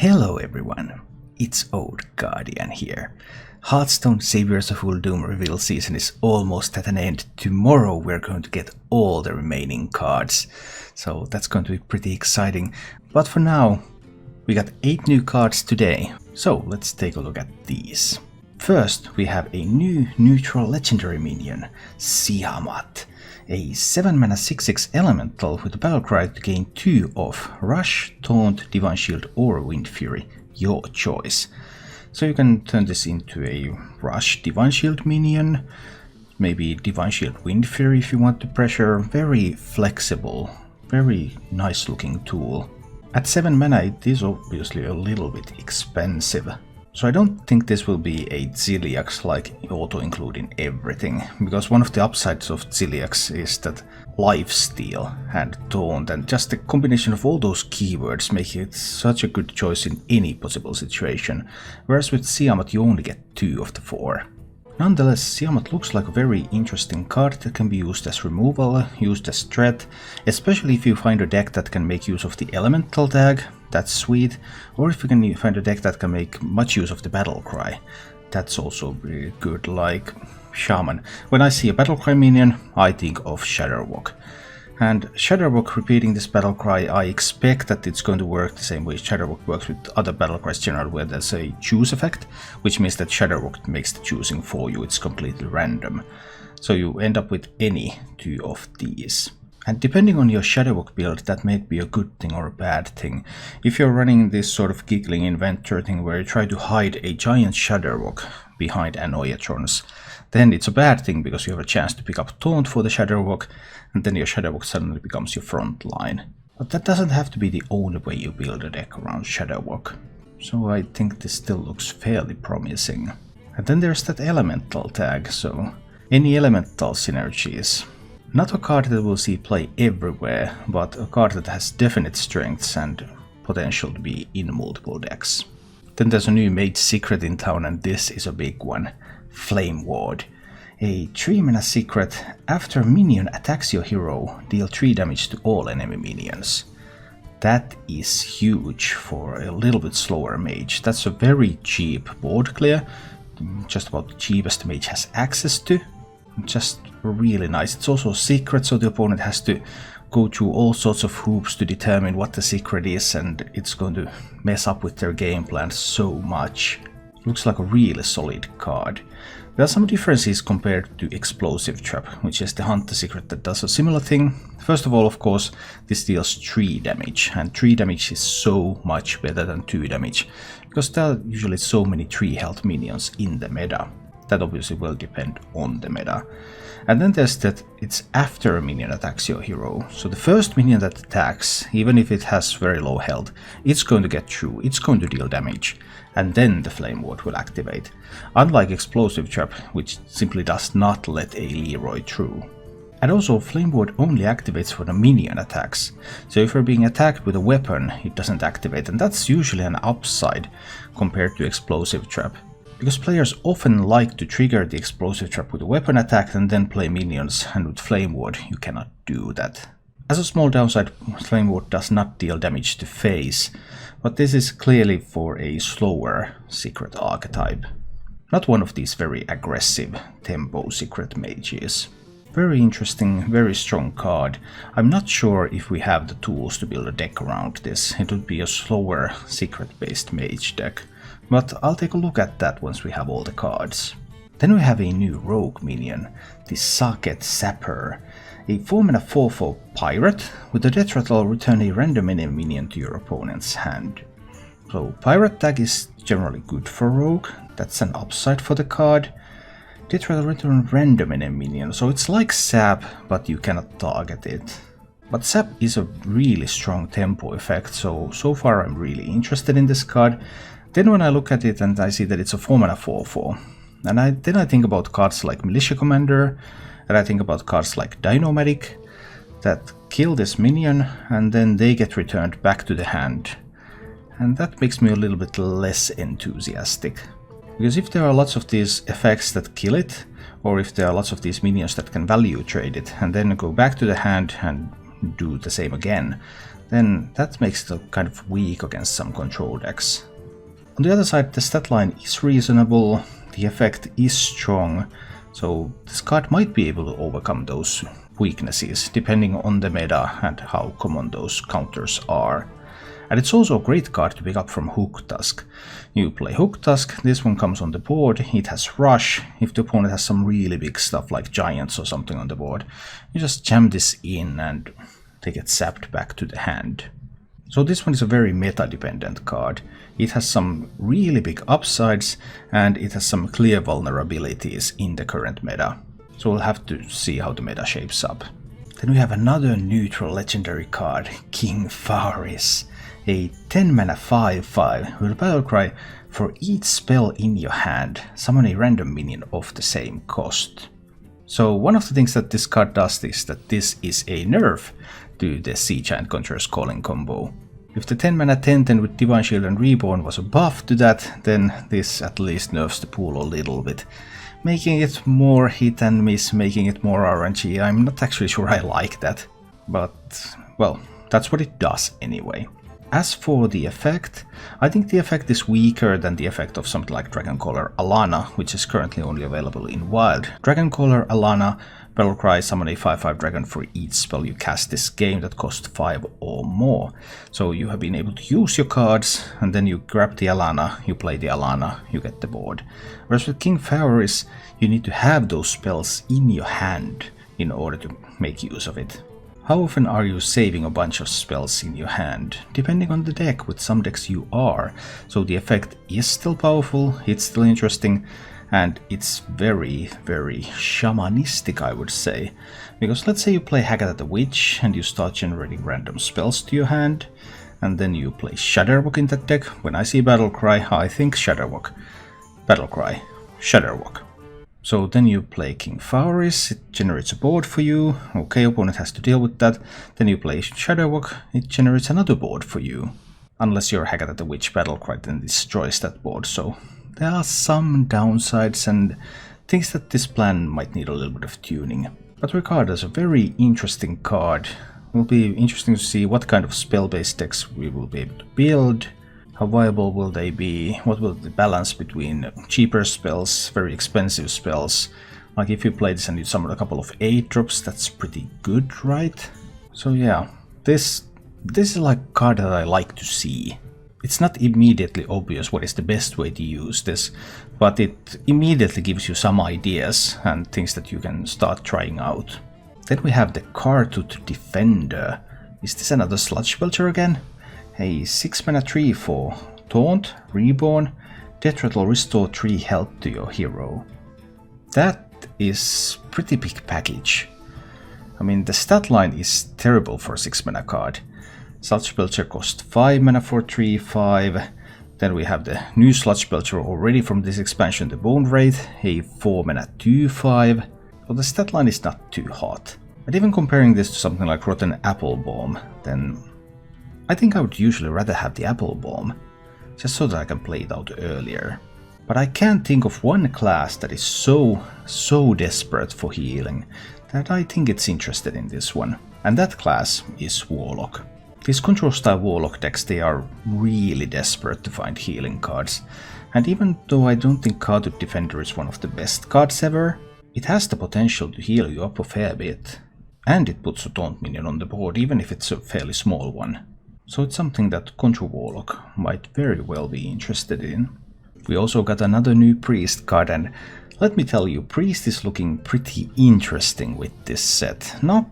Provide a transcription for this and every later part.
Hello everyone, it's Old Guardian here. Hearthstone Saviors of Uldum reveal season is almost at an end. Tomorrow we're going to get all the remaining cards, so that's going to be pretty exciting. But for now, we got 8 new cards today, so let's take a look at these. First, we have a new neutral legendary minion, Siamat. A 7-mana 6/6 elemental with a battle cry to gain 2 of Rush, Taunt, Divine Shield or Wind Fury, your choice. So you can turn this into a Rush Divine Shield minion, maybe Divine Shield Wind Fury if you want to pressure. Very flexible, very nice looking tool. At 7 mana it is obviously a little bit expensive. So I don't think this will be a Ziliax like auto-include in everything, because one of the upsides of Ziliax is that lifesteal and taunt and just the combination of all those keywords make it such a good choice in any possible situation, whereas with Siamat you only get 2 of the 4. Nonetheless, Siamat looks like a very interesting card that can be used as removal, used as threat, especially if you find a deck that can make use of the elemental tag. That's sweet, or if you can find a deck that can make much use of the battle cry, that's also really good, like Shaman. When I see a battle cry minion, I think of Shadowwalk. And Shadowwalk repeating this battle cry, I expect that it's going to work the same way Shadowwalk works with other battle cries generally, where there's a choose effect, which means that Shadowwalk makes the choosing for you, it's completely random. So you end up with any 2 of these. And depending on your Shadowwalk build, that may be a good thing or a bad thing. If you're running this sort of giggling inventor thing where you try to hide a giant Shadowwalk behind Anoyatrons, then it's a bad thing because you have a chance to pick up Taunt for the Shadowwalk, and then your Shadowwalk suddenly becomes your front line. But that doesn't have to be the only way you build a deck around Shadowwalk. So I think this still looks fairly promising. And then there's that elemental tag, so any elemental synergies. Not a card that we'll see play everywhere, but a card that has definite strengths and potential to be in multiple decks. Then there's a new Mage secret in town, and this is a big one. Flame Ward. A 3-mana secret. After a minion attacks your hero, deal 3 damage to all enemy minions. That is huge for a little bit slower mage. That's a very cheap board clear, just about the cheapest mage has access to. Just really nice. It's also a secret, so the opponent has to go through all sorts of hoops to determine what the secret is, and it's going to mess up with their game plan so much. Looks like a really solid card. There are some differences compared to Explosive Trap, which is the Hunter secret that does a similar thing. First of all, of course, this deals 3 damage, and 3 damage is so much better than 2 damage, because there are usually so many 3 health minions in the meta. That obviously will depend on the meta. And then there's that it's after a minion attacks your hero. So the first minion that attacks, even if it has very low health, it's going to get through, it's going to deal damage. And then the Flame Ward will activate. Unlike Explosive Trap, which simply does not let a Leroy through. And also Flame Ward only activates when a minion attacks. So if you're being attacked with a weapon, it doesn't activate, and that's usually an upside compared to Explosive Trap. Because players often like to trigger the Explosive Trap with a weapon attack and then play minions, and with Flame Ward you cannot do that. As a small downside, Flame Ward does not deal damage to face, but this is clearly for a slower secret archetype. Not one of these very aggressive tempo secret mages. Very interesting, very strong card. I'm not sure if we have the tools to build a deck around this. It would be a slower secret-based mage deck. But I'll take a look at that once we have all the cards. Then we have a new rogue minion, the Saket Sapper. A 4-mana 4/4 pirate. With the death rattle, return a random enemy minion to your opponent's hand. So pirate tag is generally good for rogue, that's an upside for the card. Death rattle, return random enemy minion, so it's like Sap, but you cannot target it. But Sap is a really strong tempo effect, so far I'm really interested in this card. Then when I look at it and I see that it's a 4-mana 4/4, and then I think about cards like Militia Commander, and I think about cards like Dino-Medic, that kill this minion and then they get returned back to the hand. And that makes me a little bit less enthusiastic. Because if there are lots of these effects that kill it, or if there are lots of these minions that can value trade it, and then go back to the hand and do the same again, then that makes it kind of weak against some control decks. On the other side, the stat line is reasonable, the effect is strong, so this card might be able to overcome those weaknesses depending on the meta and how common those counters are. And it's also a great card to pick up from Hook Tusk. You play Hook Tusk, this one comes on the board, it has Rush. If the opponent has some really big stuff like Giants or something on the board, you just jam this in and they get zapped back to the hand. So this one is a very meta-dependent card. It has some really big upsides and it has some clear vulnerabilities in the current meta. So we'll have to see how the meta shapes up. Then we have another neutral legendary card, King Faris. A 10 mana 5/5 with a battle cry: for each spell in your hand, summon a random minion of the same cost. So one of the things that this card does is that this is a nerf to the Sea Giant Conjurer's Calling combo. If the 10 mana 10/10 with Divine Shield and Reborn was a buff to that, then this at least nerfs the pool a little bit, making it more hit and miss, making it more RNG. I'm not actually sure I like that, but well, that's what it does anyway. As for the effect, I think the effect is weaker than the effect of something like Dragoncaller Alana, which is currently only available in Wild. Dragoncaller Alana, Battlecry, summon a 5/5 dragon for each spell you cast this game that costs 5 or more. So you have been able to use your cards, and then you grab the Alana, you play the Alana, you get the board. Whereas with King Faris, you need to have those spells in your hand in order to make use of it. How often are you saving a bunch of spells in your hand? Depending on the deck, with some decks you are. So the effect is still powerful, it's still interesting, and it's very, very shamanistic, I would say. Because let's say you play Haggadah the Witch and you start generating random spells to your hand, and then you play Shadowwalk in that deck. When I see Battlecry, I think Shadowwalk. Battlecry, Shadowwalk. So then you play King Faris, it generates a board for you, okay, opponent has to deal with that. Then you play Shadowwalk, it generates another board for you. Unless you're Haggadah the Witch, Battlecry then destroys that board, so there are some downsides and things that this plan might need a little bit of tuning. But regardless, a very interesting card. It will be interesting to see what kind of spell-based decks we will be able to build. How viable will they be? What will the balance between cheaper spells, very expensive spells? Like if you play this and you summon a couple of 8-drops, that's pretty good, right? So yeah, this is like a card that I like to see. It's not immediately obvious what is the best way to use this, but it immediately gives you some ideas and things that you can start trying out. Then we have the Kartut Defender. Is this another Sludge Belcher again? A 6 mana 3/4, Taunt, Reborn, Death Rattle, restore 3 health to your hero. That is pretty big package. I mean, the stat line is terrible for a 6 mana card. Sludge Belcher costs 5 mana for 3/5. Then we have the new Sludge Belcher already from this expansion, the Bone Wraith, a 4 mana 2/5. So the stat line is not too hot. But even comparing this to something like Rotten Apple Bomb, then I think I would usually rather have the Apple Bomb, just so that I can play it out earlier. But I can't think of one class that is so desperate for healing that I think it's interested in this one. And that class is Warlock. These control style Warlock decks, they are really desperate to find healing cards. And even though I don't think Kartut Defender is one of the best cards ever, it has the potential to heal you up a fair bit. And it puts a taunt minion on the board, even if it's a fairly small one. So it's something that Control Warlock might very well be interested in. We also got another new Priest card, and let me tell you, Priest is looking pretty interesting with this set. Not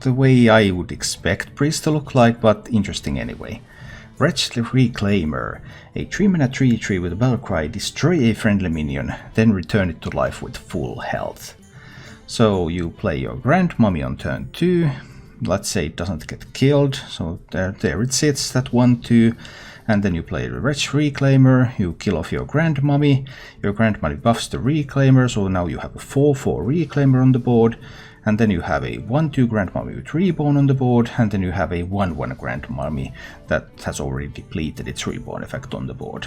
the way I would expect Priest to look like, but interesting anyway. Wretched Reclaimer, a 3 mana 3/3 with a Battlecry, destroy a friendly minion, then return it to life with full health. So you play your Grandmummy on turn 2. Let's say it doesn't get killed, so there it sits, that 1/2, and then you play the Wretched Reclaimer, you kill off your Grandmummy buffs the Reclaimer, so now you have a 4/4 Reclaimer on the board, and then you have a 1/2 Grandmummy with Reborn on the board, and then you have a 1/1 Grandmummy that has already depleted its Reborn effect on the board.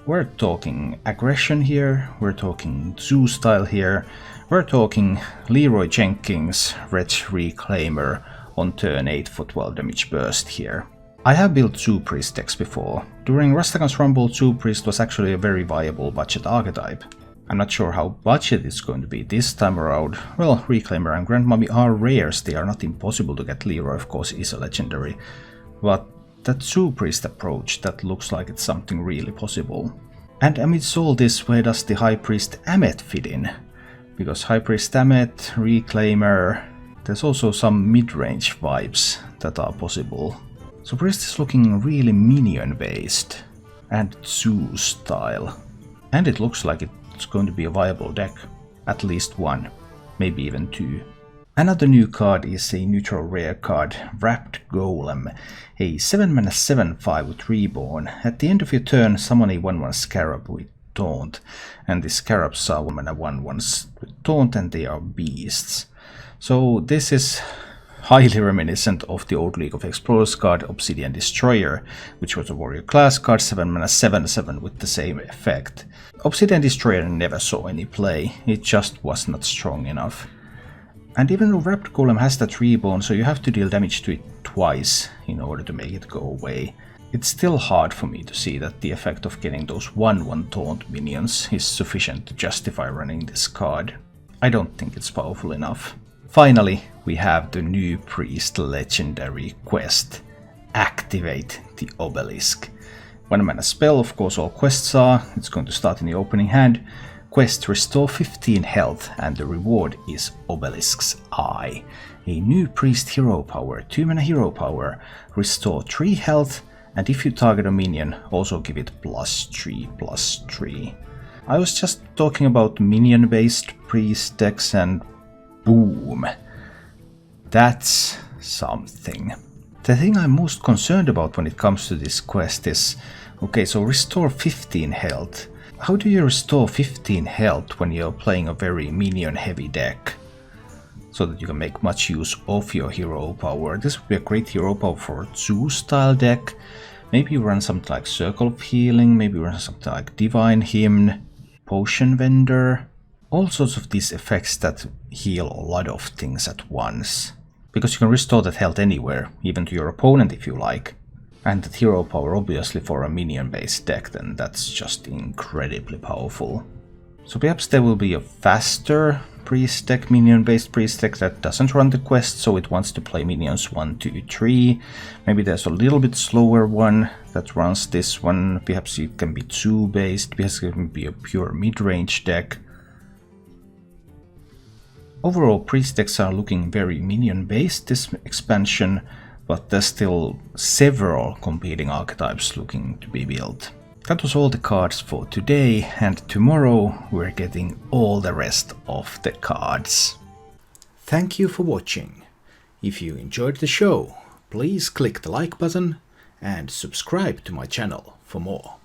We're talking aggression here, we're talking zoo style here, we're talking Leroy Jenkins, Wretched Reclaimer, on turn 8 for 12 damage burst here. I have built 2 priest decks before. During Rastakan's Rumble, 2 priest was actually a very viable budget archetype. I'm not sure how budget it's going to be this time around. Well, Reclaimer and Grandmummy are rares, they are not impossible to get. Leroy of course is a legendary. But that 2 priest approach, that looks like it's something really possible. And amidst all this, where does the High Priest Amet fit in? Because High Priest Amet, Reclaimer, there's also some mid-range vibes that are possible. So Priest is looking really minion based and zoo style. And it looks like it's going to be a viable deck. At least 1, maybe even 2. Another new card is a neutral rare card, Wrapped Golem, a 7-mana 7/5 with Reborn. At the end of your turn, summon a 1/1 Scarab with Taunt, and the Scarabs are 1-mana 1/1s with Taunt, and they are beasts. So this is highly reminiscent of the old League of Explorers card, Obsidian Destroyer, which was a warrior class card, 7-mana 7/7 with the same effect. Obsidian Destroyer never saw any play, it just was not strong enough. And even though Wrapped Golem has that Reborn, so you have to deal damage to it twice in order to make it go away, it's still hard for me to see that the effect of getting those 1/1 Taunt minions is sufficient to justify running this card. I don't think it's powerful enough. Finally, we have the new Priest Legendary quest, Activate the Obelisk. 1-mana spell, of course all quests are, it's going to start in the opening hand. Quest, restore 15 health, and the reward is Obelisk's Eye. A new priest hero power, 2-mana hero power, restore 3 health, and if you target a minion, also give it +3/+3. I was just talking about minion based priest decks and boom. That's something. The thing I'm most concerned about when it comes to this quest is, okay, so restore 15 health. How do you restore 15 health when you're playing a very minion-heavy deck? So that you can make much use of your hero power. This would be a great hero power for a zoo-style deck. Maybe you run something like Circle of Healing, maybe you run something like Divine Hymn, Potion Vendor. All sorts of these effects that heal a lot of things at once. Because you can restore that health anywhere, even to your opponent if you like. And that hero power, obviously for a minion-based deck, then that's just incredibly powerful. So perhaps there will be a faster priest deck, minion-based priest deck that doesn't run the quest, so it wants to play minions 1, 2, 3. Maybe there's a little bit slower one that runs this one. Perhaps it can be 2-based, perhaps it can be a pure mid-range deck. Overall, priest decks are looking very minion-based this expansion, but there's still several competing archetypes looking to be built. That was all the cards for today, and tomorrow we're getting all the rest of the cards. Thank you for watching. If you enjoyed the show, please click the like button and subscribe to my channel for more.